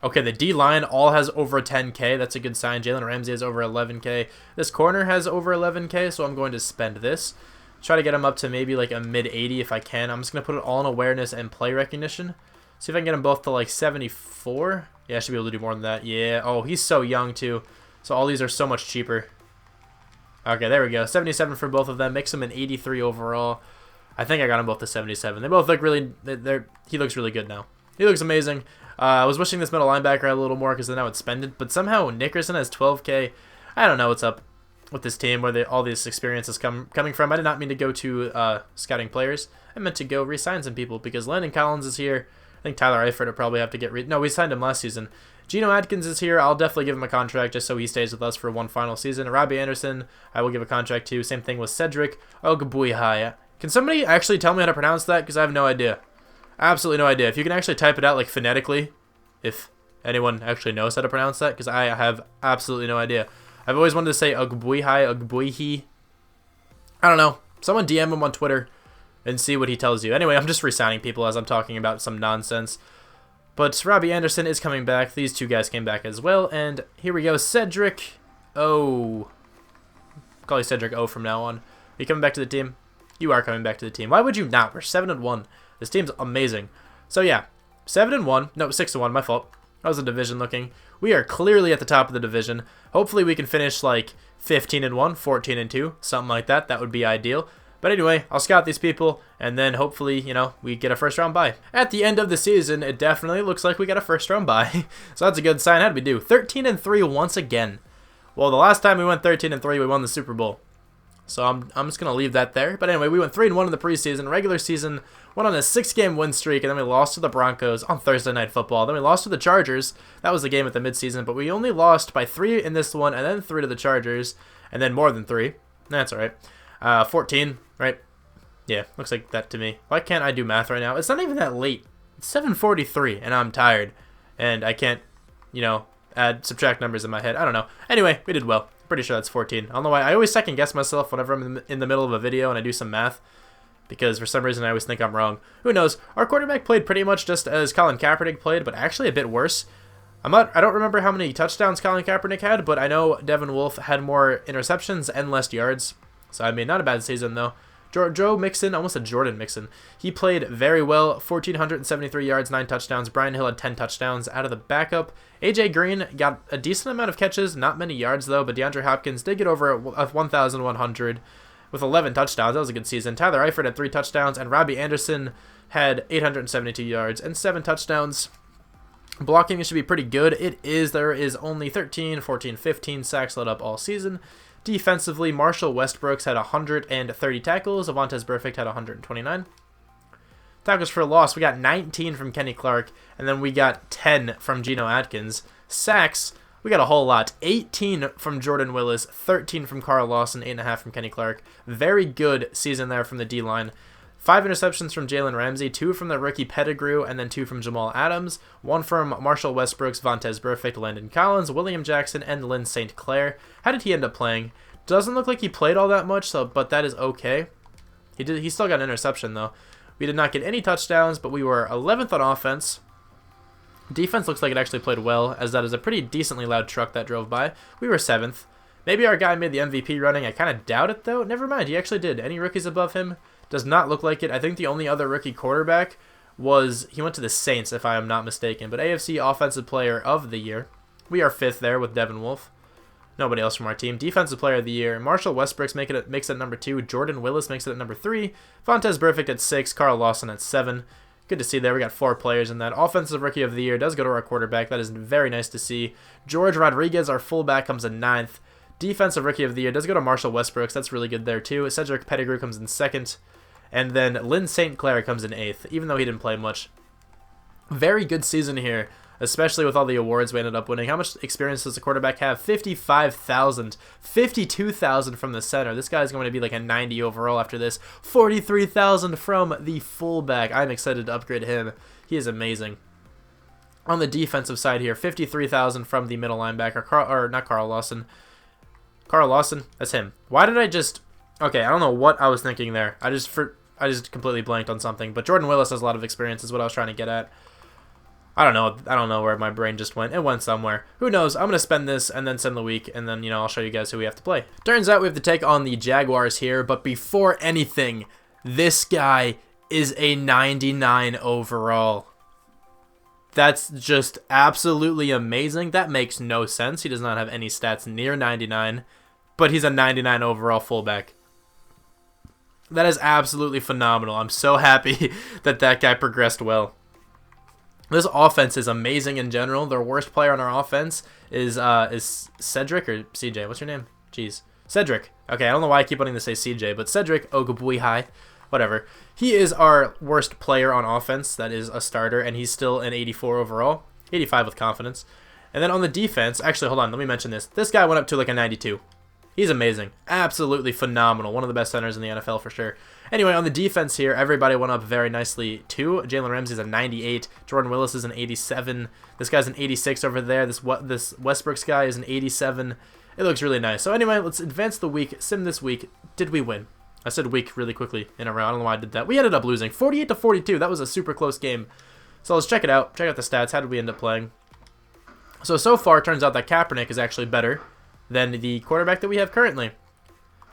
Okay, the D-line all has over 10K. That's a good sign. Jalen Ramsey has over 11K. This corner has over 11K, so I'm going to spend this. Try to get him up to maybe like a mid-80 if I can. I'm just going to put it all in awareness and play recognition. See if I can get them both to like 74. Yeah, I should be able to do more than that. Yeah. Oh, he's so young too. So all these are so much cheaper. Okay, there we go. 77 for both of them. Makes them an 83 overall. I think I got them both to 77. They both look really... He looks really good now. He looks amazing. I was wishing this middle linebacker had a little more because then I would spend it. But somehow Nickerson has 12K. I don't know what's up with this team, where all these experiences coming from. I did not mean to go to scouting players. I meant to go re-sign some people because Landon Collins is here. I think Tyler Eifert will probably have to get... No, we signed him last season. Geno Atkins is here. I'll definitely give him a contract just so he stays with us for one final season. Robbie Anderson, I will give a contract to. Same thing with Cedric Ogbuehi. Can somebody actually tell me how to pronounce that? Because I have no idea. Absolutely no idea. If you can actually type it out like phonetically, if anyone actually knows how to pronounce that, because I have absolutely no idea. I've always wanted to say Ogbuehi. I don't know. Someone DM him on Twitter and see what he tells you. Anyway, I'm just re-signing people as I'm talking about some nonsense. But Robbie Anderson is coming back. These two guys came back as well. And here we go. Cedric O. Call you Cedric O from now on. Are you coming back to the team? You are coming back to the team. Why would you not? We're 7-1. This team's amazing. So yeah, 7-1. No, 6-1. My fault. How's the division looking? We are clearly at the top of the division. Hopefully we can finish like 15-1, 14-2, something like that. That would be ideal. But anyway, I'll scout these people, and then hopefully, you know, we get a first-round bye. At the end of the season, it definitely looks like we got a first-round bye. So that's a good sign. How did we do? 13-3 once again. Well, the last time we went 13-3, we won the Super Bowl. So I'm just going to leave that there. But anyway, we went 3-1 in the preseason. Regular season, went on a 6-game win streak, and then we lost to the Broncos on Thursday Night Football. Then we lost to the Chargers. That was the game at the midseason, but we only lost by 3 in this one, and then 3 to the Chargers, and then more than 3. That's all right. 14, right? Yeah, looks like that to me. Why can't I do math right now? It's not even that late. It's 7:43, and I'm tired, and I can't, you know, subtract numbers in my head. I don't know. Anyway, we did well. Pretty sure that's 14. I don't know why. I always second guess myself whenever I'm in the middle of a video and I do some math, because for some reason I always think I'm wrong. Who knows? Our quarterback played pretty much just as Colin Kaepernick played, but actually a bit worse. I don't remember how many touchdowns Colin Kaepernick had, but I know Devin Wolf had more interceptions and less yards. So I mean, not a bad season though. Joe Mixon, almost a Jordan Mixon. He played very well. 1,473 yards, 9 touchdowns. Brian Hill had 10 touchdowns out of the backup. AJ Green got a decent amount of catches, not many yards though, but DeAndre Hopkins did get over 1,100 with 11 touchdowns. That was a good season. Tyler Eifert had 3 touchdowns, and Robbie Anderson had 872 yards and 7 touchdowns. Blocking should be pretty good. It is. There is only 13, 14, 15 sacks let up all season. Defensively, Marshall Westbrooks had 130 tackles. Avantez Burfict had 129. Tackles for loss, we got 19 from Kenny Clark, and then we got 10 from Geno Atkins. Sacks, we got a whole lot. 18 from Jordan Willis, 13 from Carl Lawson, 8.5 from Kenny Clark. Very good season there from the D-line. 5 interceptions from Jalen Ramsey, 2 from the rookie Pettigrew, and then 2 from Jamal Adams. 1 from Marshall Westbrooks, Vontaze Burfict, Landon Collins, William Jackson, and Lynn St. Clair. How did he end up playing? Doesn't look like he played all that much, but that is okay. He still got an interception, though. We did not get any touchdowns, but we were 11th on offense. Defense looks like it actually played well, as that is a pretty decently loud truck that drove by. We were 7th. Maybe our guy made the MVP running. I kind of doubt it, though. Never mind, he actually did. Any rookies above him? Does not look like it. I think the only other rookie quarterback he went to the Saints, if I am not mistaken. But AFC Offensive Player of the Year, we are 5th there with Devin Wolf. Nobody else from our team. Defensive Player of the Year, Marshall Westbrook makes it at number 2. Jordan Willis makes it at number 3. Vontez Burfict at 6. Carl Lawson at 7. Good to see there. We got 4 players in that. Offensive Rookie of the Year does go to our quarterback. That is very nice to see. George Rodriguez, our fullback, comes in 9th. Defensive Rookie of the Year does go to Marshall Westbrook. That's really good there too. Cedric Pettigrew comes in 2nd. And then Lynn St. Clair comes in 8th, even though he didn't play much. Very good season here, especially with all the awards we ended up winning. How much experience does the quarterback have? 55,000. 52,000 from the center. This guy's going to be like a 90 overall after this. 43,000 from the fullback. I'm excited to upgrade him. He is amazing. On the defensive side here, 53,000 from the middle linebacker. Not Carl Lawson. Carl Lawson, that's him. Why did I just... Okay, I don't know what I was thinking there. I just completely blanked on something. But Jordan Willis has a lot of experience is what I was trying to get at. I don't know where my brain just went. It went somewhere. Who knows? I'm going to spend this and then send the week, and then, I'll show you guys who we have to play. Turns out we have to take on the Jaguars here, but before anything, this guy is a 99 overall. That's just absolutely amazing. That makes no sense. He does not have any stats near 99, but he's a 99 overall fullback. That is absolutely phenomenal. I'm so happy that guy progressed well. This offense is amazing in general. Their worst player on our offense is Cedric or CJ. What's your name? Jeez. Cedric. Okay, I don't know why I keep wanting to say CJ, but Cedric Ogbuehi, whatever. He is our worst player on offense. That is a starter, and he's still an 84 overall. 85 with confidence. And then on the defense, actually, hold on, let me mention this. This guy went up to like a 92. He's amazing. Absolutely phenomenal. One of the best centers in the NFL for sure. Anyway, on the defense here, everybody went up very nicely too. Jalen Ramsey's a 98. Jordan Willis is an 87. This guy's an 86 over there. This Westbrook's guy is an 87. It looks really nice. So anyway, let's advance the week. Sim this week. Did we win? I said week really quickly in a row. I don't know why I did that. We ended up losing 48-42. That was a super close game. So let's check it out. Check out the stats. How did we end up playing? So far, it turns out that Kaepernick is actually better than the quarterback that we have currently.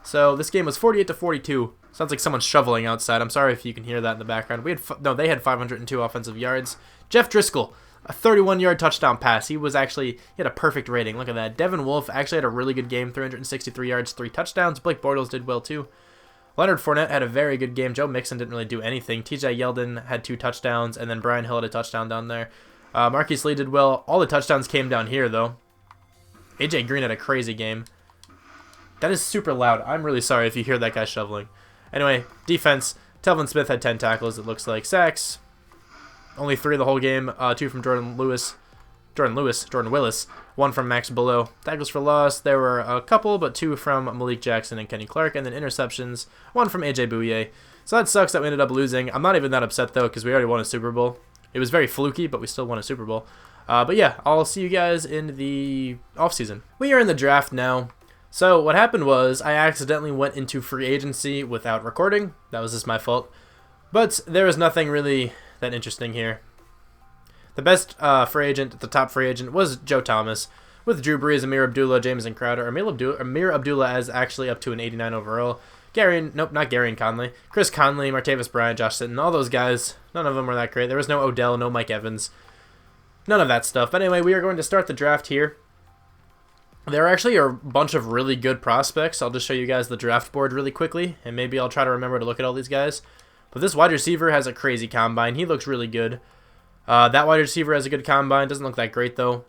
So this game was 48-42. Sounds like someone's shoveling outside. I'm sorry if you can hear that in the background. They had 502 offensive yards. Jeff Driscoll, a 31-yard touchdown pass. He had a perfect rating. Look at that. Devin Wolf actually had a really good game. 363 yards, 3 touchdowns. Blake Bortles did well too. Leonard Fournette had a very good game. Joe Mixon didn't really do anything. TJ Yeldon had 2 touchdowns, and then Brian Hill had a touchdown down there. Marquise Lee did well. All the touchdowns came down here, though. AJ Green had a crazy game. That is super loud. I'm really sorry if you hear that guy shoveling. Anyway, defense. Telvin Smith had 10 tackles, it looks like. Sacks. Only 3 the whole game. 2 from Jordan Willis. 1 from Max Below. Tackles for loss. There were a couple, but 2 from Malik Jackson and Kenny Clark. And then interceptions. 1 from AJ Bouye. So that sucks that we ended up losing. I'm not even that upset, though, because we already won a Super Bowl. It was very fluky, but we still won a Super Bowl. But yeah, I'll see you guys in the offseason. We are in the draft now. So what happened was I accidentally went into free agency without recording. That was just my fault. But there was nothing really that interesting here. The best free agent, the top free agent, was Joe Thomas. With Drew Brees, Amir Abdullah, Jameson Crowder. Amir Abdullah is actually up to an 89 overall. Not Gary and Conley. Chris Conley, Martavis Bryant, Josh Sitton, all those guys. None of them were that great. There was no Odell, no Mike Evans. None of that stuff. But anyway, we are going to start the draft here. There actually are a bunch of really good prospects. I'll just show you guys the draft board really quickly, and maybe I'll try to remember to look at all these guys. But this wide receiver has a crazy combine. He looks really good. That wide receiver has a good combine. Doesn't look that great, though.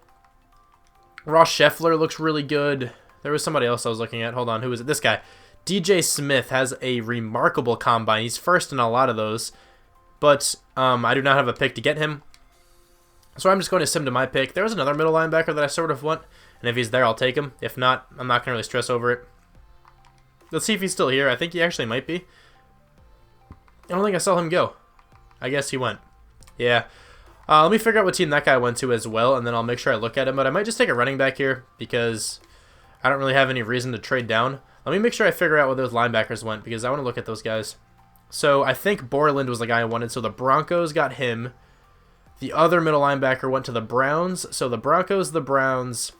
Ross Scheffler looks really good. There was somebody else I was looking at. Hold on, who is it? This guy. DJ Smith has a remarkable combine. He's first in a lot of those. But I do not have a pick to get him. So I'm just going to sim to my pick. There was another middle linebacker that I sort of want. And if he's there, I'll take him. If not, I'm not going to really stress over it. Let's see if he's still here. I think he actually might be. I don't think I saw him go. I guess he went. Yeah. Let me figure out what team that guy went to as well, and then I'll make sure I look at him. But I might just take a running back here because I don't really have any reason to trade down. Let me make sure I figure out where those linebackers went because I want to look at those guys. So I think Borland was the guy I wanted. So the Broncos got him. The other middle linebacker went to the Browns. So the Broncos, the Browns,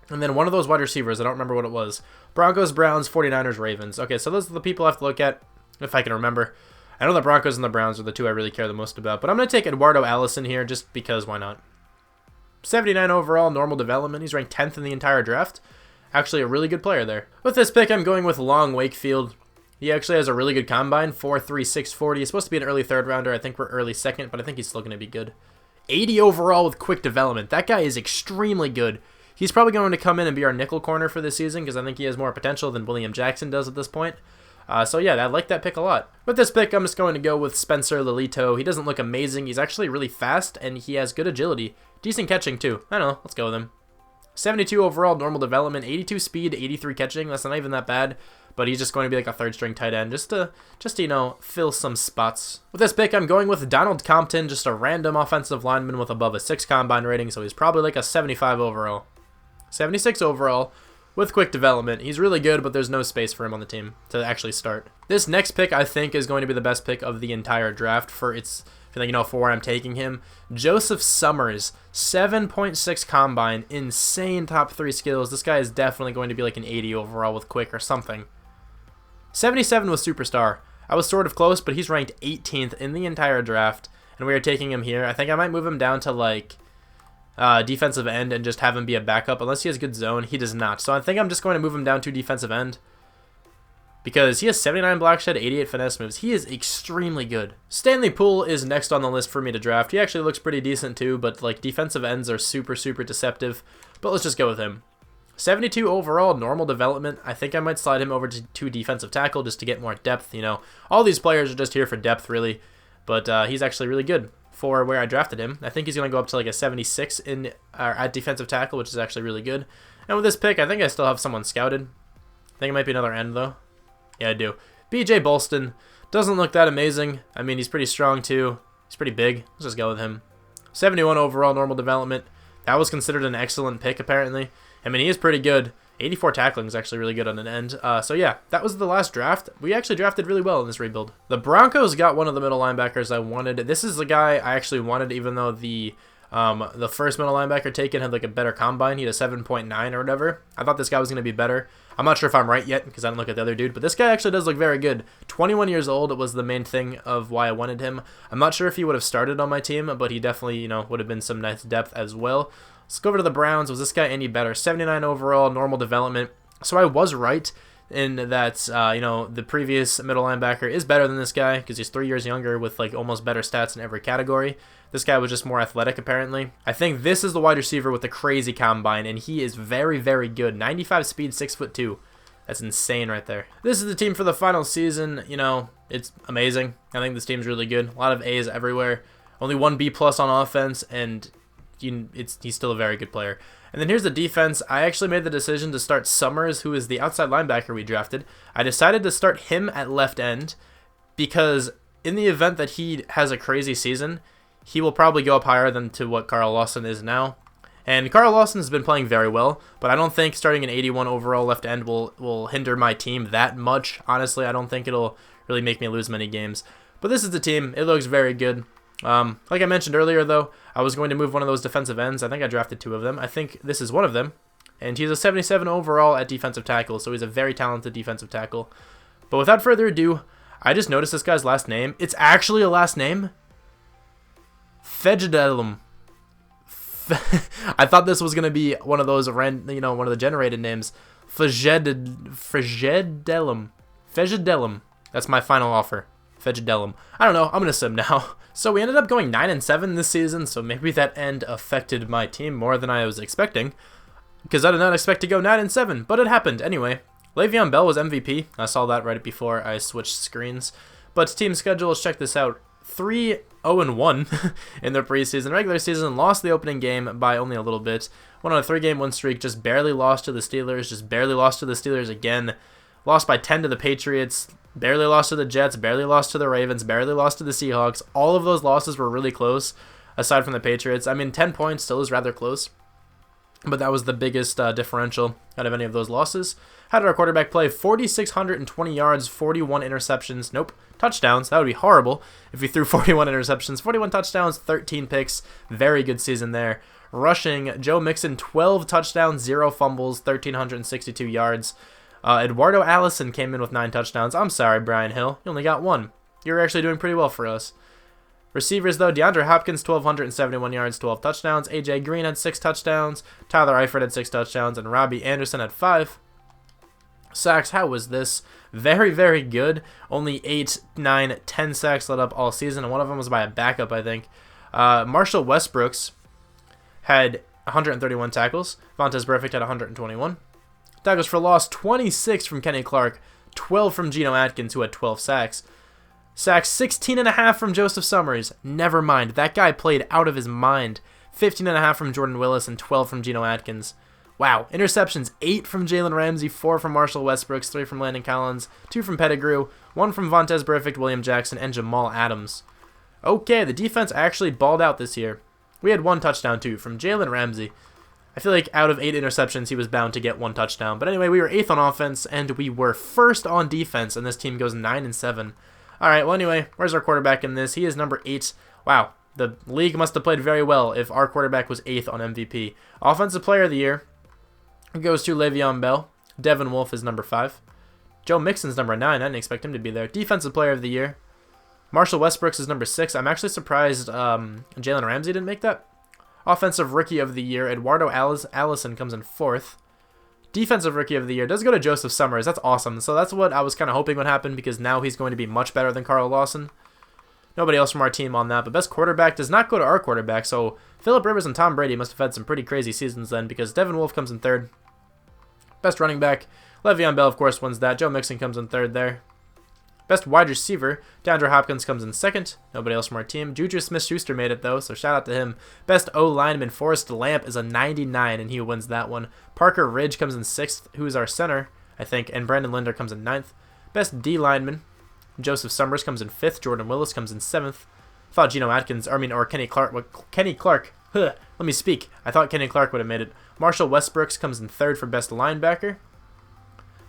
and then one of those wide receivers. I don't remember what it was. Broncos, Browns, 49ers, Ravens. Okay, so those are the people I have to look at if I can remember. I know the Broncos and the Browns are the two I really care the most about, but I'm going to take Eduardo Allison here just because why not? 79 overall, normal development. He's ranked 10th in the entire draft. Actually, a really good player there. With this pick, I'm going with Long Wakefield. He actually has a really good combine, 4.3, 640. He's supposed to be an early third rounder. I think we're early second, but I think he's still going to be good. 80 overall with quick development. That guy is extremely good. He's probably going to come in and be our nickel corner for this season because I think he has more potential than William Jackson does at this point. So yeah, I like that pick a lot. With this pick, I'm just going to go with Spencer Lilito. He doesn't look amazing. He's actually really fast, and he has good agility. Decent catching, too. I don't know. Let's go with him. 72 overall, normal development, 82 speed, 83 catching. That's not even that bad, but he's just going to be like a third-string tight end just to you know, fill some spots. With this pick, I'm going with Donald Compton, just a random offensive lineman with above a 6 combine rating, so he's probably like a 75 overall. 76 overall with quick development. He's really good, but there's no space for him on the team to actually start. This next pick, I think, is going to be the best pick of the entire draft for its, you know, for where I'm taking him. Joseph Summers, 7.6 combine, insane top 3 skills. This guy is definitely going to be like an 80 overall with quick or something. 77 with superstar. I was sort of close, but he's ranked 18th in the entire draft, and we are taking him here. I think I might move him down to like defensive end and just have him be a backup. Unless he has good zone, he does not. So I think I'm just going to move him down to defensive end because he has 79 block shed, 88 finesse moves. He is extremely good. Stanley Poole is next on the list for me to draft. He actually looks pretty decent too, but like defensive ends are super deceptive. But let's just go with him. 72 overall, normal development. I think I might slide him over to defensive tackle just to get more depth. You know, all these players are just here for depth really, but he's actually really good for where I drafted him. I think he's going to go up to like a 76 at defensive tackle, which is actually really good. And with this pick, I think I still have someone scouted. I think it might be another end though. Yeah, I do. BJ Bolston doesn't look that amazing. I mean, he's pretty strong too. He's pretty big. Let's just go with him. 71 overall, normal development. That was considered an excellent pick apparently. I mean, he is pretty good. 84 tackling is actually really good on an end. So yeah, that was the last draft. We actually drafted really well in this rebuild. The Broncos got one of the middle linebackers I wanted. This is the guy I actually wanted, even though the first middle linebacker taken had like a better combine. He had a 7.9 or whatever. I thought this guy was going to be better. I'm not sure if I'm right yet because I didn't look at the other dude, but this guy actually does look very good. 21 years old was the main thing of why I wanted him. I'm not sure if he would have started on my team, but he definitely, you know, would have been some nice depth as well. Let's go over to the Browns. Was this guy any better? 79 overall, normal development. So I was right in that, you know, the previous middle linebacker is better than this guy because he's 3 years younger with like almost better stats in every category. This guy was just more athletic apparently. I think this is the wide receiver with the crazy combine, and he is very good. 95 speed, 6'2". That's insane right there. This is the team for the final season. You know, it's amazing. I think this team's really good. A lot of A's everywhere. Only 1 B+ on offense, and he's still a very good player. And then here's the defense. I actually made the decision to start Summers, who is the outside linebacker we drafted. I decided to start him at left end because in the event that he has a crazy season, he will probably go up higher than to what Carl Lawson is now. And Carl Lawson has been playing very well, but I don't think starting an 81 overall left end will hinder my team that much. Honestly, I don't think it'll really make me lose many games. But this is the team. It looks very good. Like I mentioned earlier, though, I was going to move one of those defensive ends. I think I drafted 2 of them. I think this is one of them. And he's a 77 overall at defensive tackle, so he's a very talented defensive tackle. But without further ado, I just noticed this guy's last name. It's actually a last name. Fejedelum. I thought this was going to be one of those, one of the generated names. Fejedelum. That's my final offer. Fejedelum. I don't know. I'm going to sim now. So we ended up going 9-7 this season, so maybe that end affected my team more than I was expecting, because I did not expect to go 9-7, but it happened anyway. Le'Veon Bell was MVP. I saw that right before I switched screens. But team schedule, let's check this out. 3-0-1 in their preseason. Regular season, lost the opening game by only a little bit. Went on a 3-game win streak, just barely lost to the Steelers, just barely lost to the Steelers again. Lost by 10 to the Patriots, barely lost to the Jets, barely lost to the Ravens, barely lost to the Seahawks. All of those losses were really close, aside from the Patriots. I mean, 10 points still is rather close, but that was the biggest differential out of any of those losses. How did our quarterback play? 4,620 yards, 41 interceptions. Nope. Touchdowns. That would be horrible if he threw 41 interceptions. 41 touchdowns, 13 picks. Very good season there. Rushing, Joe Mixon, 12 touchdowns, 0 fumbles, 1,362 yards. Eduardo Allison came in with 9 touchdowns. I'm sorry, Brian Hill. You only got 1. You're actually doing pretty well for us. Receivers, though, DeAndre Hopkins, 1,271 yards, 12 touchdowns. A.J. Green had 6 touchdowns. Tyler Eifert had 6 touchdowns. And Robbie Anderson had 5. Sacks, how was this? Very, very good. Only 8, 9, 10 sacks let up all season, and one of them was by a backup, I think. Marshall Westbrooks had 131 tackles. Vontaze Burfict had 121. Tackles for loss, 26 from Kenny Clark, 12 from Geno Atkins, who had 12 sacks. Sacks, 16.5 from Joseph Summers. Never mind, that guy played out of his mind. 15.5 from Jordan Willis and 12 from Geno Atkins. Wow. Interceptions, 8 from Jalen Ramsey, 4 from Marshall Westbrooks, 3 from Landon Collins, 2 from Pettigrew, 1 from Vontaze Burfict, William Jackson, and Jamal Adams. Okay, the defense actually balled out this year. We had 1 touchdown, too, from Jalen Ramsey. I feel like out of 8 interceptions, he was bound to get 1 touchdown. But anyway, we were 8th on offense, and we were 1st on defense, and this team goes 9-7. All right, well, anyway, where's our quarterback in this? He is number 8. Wow, the league must have played very well if our quarterback was 8th on MVP. Offensive Player of the Year goes to Le'Veon Bell. Devin Wolf is number 5. Joe Mixon's number 9. I didn't expect him to be there. Defensive Player of the Year. Marshall Westbrooks is number 6. I'm actually surprised Jalen Ramsey didn't make that. Offensive Rookie of the Year, Eduardo Allison comes in 4th. Defensive Rookie of the Year does go to Joseph Summers. That's awesome. So that's what I was kind of hoping would happen because now he's going to be much better than Carl Lawson. Nobody else from our team on that. But Best Quarterback does not go to our quarterback. So Phillip Rivers and Tom Brady must have had some pretty crazy seasons then because Devin Wolf comes in 3rd. Best Running Back, Le'Veon Bell, of course, wins that. Joe Mixon comes in 3rd there. Best Wide Receiver, DeAndre Hopkins comes in 2nd. Nobody else from our team. Juju Smith-Schuster made it, though, so shout out to him. Best O-Lineman, Forrest Lamp, is a 99, and he wins that one. Parker Ridge comes in 6th, who is our center, I think, and Brandon Linder comes in 9th. Best D-Lineman, Joseph Summers comes in 5th. Jordan Willis comes in 7th. I thought Kenny Clark. Let me speak. I thought Kenny Clark would have made it. Marshall Westbrooks comes in 3rd for Best Linebacker.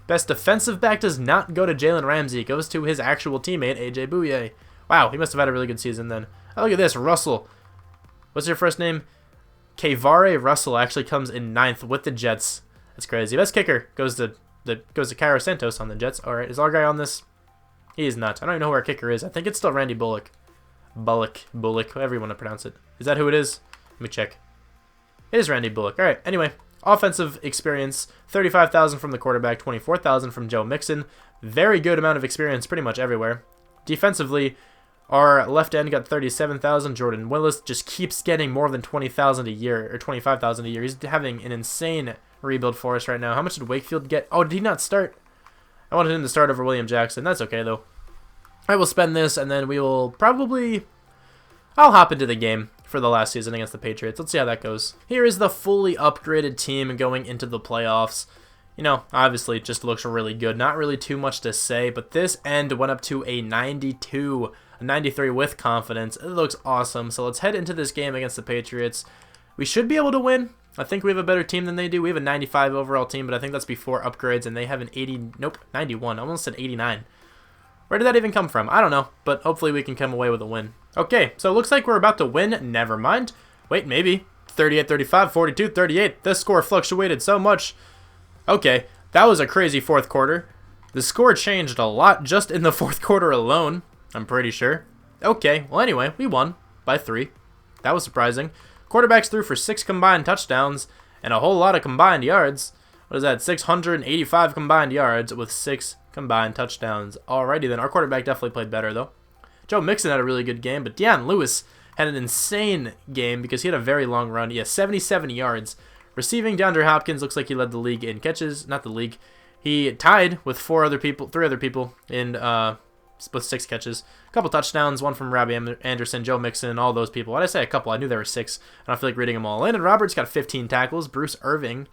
Best Defensive Back does not go to Jalen Ramsey. It goes to his actual teammate, A.J. Bouye. Wow, he must have had a really good season then. Oh, look at this, Russell. What's your first name? Kavare Russell actually comes in 9th with the Jets. That's crazy. Best Kicker goes to Cairo Santos on the Jets. All right, is our guy on this? He is not. I don't even know who our kicker is. I think it's still Randy Bullock. Bullock, however you want to pronounce it. Is that who it is? Let me check. It is Randy Bullock. All right, anyway. Offensive experience, 35,000 from the quarterback, 24,000 from Joe Mixon. Very good amount of experience pretty much everywhere. Defensively, our left end got 37,000. Jordan Willis just keeps getting more than 20,000 a year, or 25,000 a year. He's having an insane rebuild for us right now. How much did Wakefield get? Oh, did he not start? I wanted him to start over William Jackson. That's okay, though. I will spend this, and then we will probably... I'll hop into the game for the last season against the Patriots. Let's see how that goes. Here is the fully upgraded team going into the playoffs. You know, obviously it just looks really good. Not really too much to say, but this end went up to a 92, a 93 with confidence. It looks awesome. So let's head into this game against the Patriots. We should be able to win. I think we have a better team than they do. We have a 95 overall team, but I think that's before upgrades, and they have an 91. I almost said 89. Where did that even come from? I don't know, but hopefully we can come away with a win. Okay, so it looks like we're about to win. Never mind. Wait, maybe. 38-35, 42-38. This score fluctuated so much. Okay, that was a crazy fourth quarter. The score changed a lot just in the fourth quarter alone, I'm pretty sure. Okay, well anyway, we won by 3. That was surprising. Quarterbacks threw for 6 combined touchdowns and a whole lot of combined yards. What is that? 685 combined yards with 6 combined touchdowns. Alrighty then, our quarterback definitely played better though. Joe Mixon had a really good game, but Deion Lewis had an insane game because he had a very long run. He has 77 yards. Receiving, DeAndre Hopkins looks like he led the league in catches. Not the league. He tied with 3 other people in with 6 catches. A couple touchdowns, one from Robbie Anderson, Joe Mixon, all those people. Why did I say a couple? I knew there were 6. I don't feel like reading them all. Landon Roberts got 15 tackles. Bruce Irvin,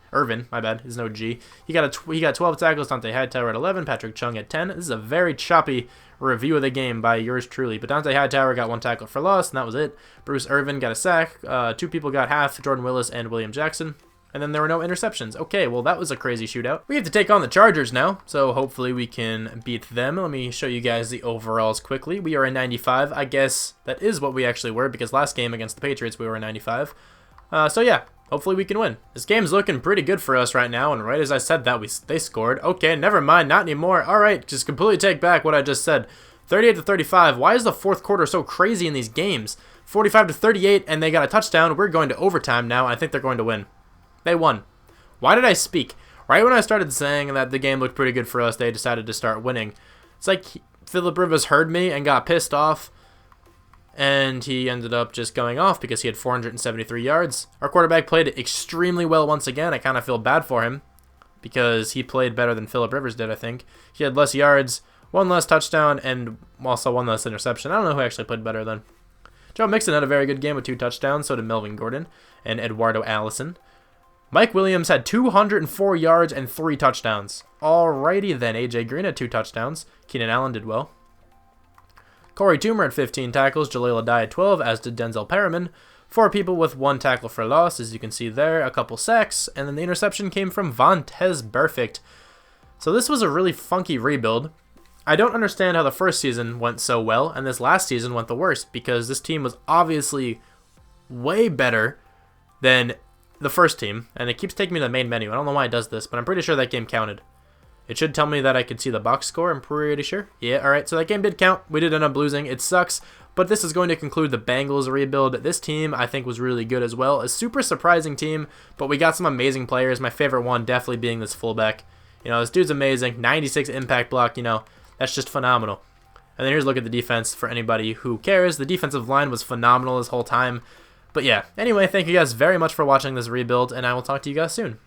my bad, there's no G. He got 12 tackles. Dante Hightower at 11. Patrick Chung at 10. This is a very choppy review of the game by yours truly. But Dante Hightower got 1 tackle for loss, and that was it. Bruce Irvin got a sack. 2 people got half, Jordan Willis and William Jackson. And then there were no interceptions. Okay, well, that was a crazy shootout. We have to take on the Chargers now, so hopefully we can beat them. Let me show you guys the overalls quickly. We are a 95. I guess that is what we actually were, because last game against the Patriots, we were a 95. So yeah, hopefully we can win. This game's looking pretty good for us right now, and right as I said that, they scored. Okay, never mind, not anymore. All right, just completely take back what I just said. 38-35. Why is the fourth quarter so crazy in these games? 45-38, and they got a touchdown. We're going to overtime now. I think they're going to win. They won. Why did I speak? Right when I started saying that the game looked pretty good for us, they decided to start winning. It's like Phillip Rivers heard me and got pissed off, and he ended up just going off because he had 473 yards. Our quarterback played extremely well once again. I kind of feel bad for him because he played better than Phillip Rivers did, I think. He had less yards, one less touchdown, and also one less interception. I don't know who actually played better then. Joe Mixon had a very good game with 2 touchdowns, so did Melvin Gordon and Eduardo Allison. Mike Williams had 204 yards and 3 touchdowns. Alrighty then, AJ Green had 2 touchdowns. Keenan Allen did well. Corey Toomer had 15 tackles, Jaleel Addae had 12, as did Denzel Perriman. 4 people with 1 tackle for loss, as you can see there, a couple sacks, and then the interception came from Vontaze Burfict. So this was a really funky rebuild. I don't understand how the first season went so well, and this last season went the worst, because this team was obviously way better than the first team, and it keeps taking me to the main menu. I don't know why it does this, but I'm pretty sure that game counted. It should tell me that I could see the box score, I'm pretty sure. Yeah, alright, so that game did count. We did end up losing. It sucks, but this is going to conclude the Bengals rebuild. This team, I think, was really good as well. A super surprising team, but we got some amazing players. My favorite one definitely being this fullback. You know, this dude's amazing. 96 impact block, you know, that's just phenomenal. And then here's a look at the defense for anybody who cares. The defensive line was phenomenal this whole time. But yeah, anyway, thank you guys very much for watching this rebuild, and I will talk to you guys soon.